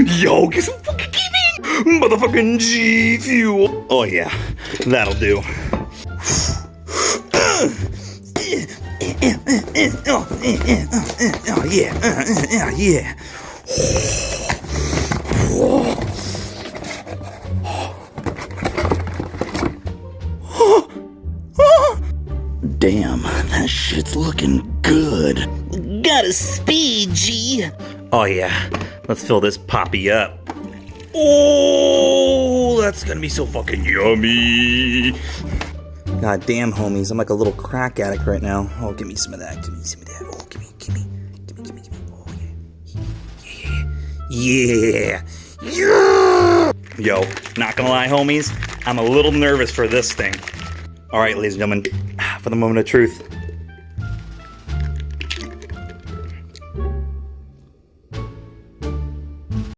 Yo, get some fucking keeping! Motherfucking G Fuel! Oh yeah, that'll do. Oh yeah, yeah. Damn, that shit's looking good. Gotta speed, G. Oh yeah, let's fill this poppy up. Oh, that's gonna be so fucking yummy. God damn, homies, I'm like a little crack addict right now. Oh, give me some of that. Give me some of that. Oh, give me. Oh yeah. Yeah. Yo, not gonna lie, homies, I'm a little nervous for this thing. All right, ladies and gentlemen, for the moment of truth.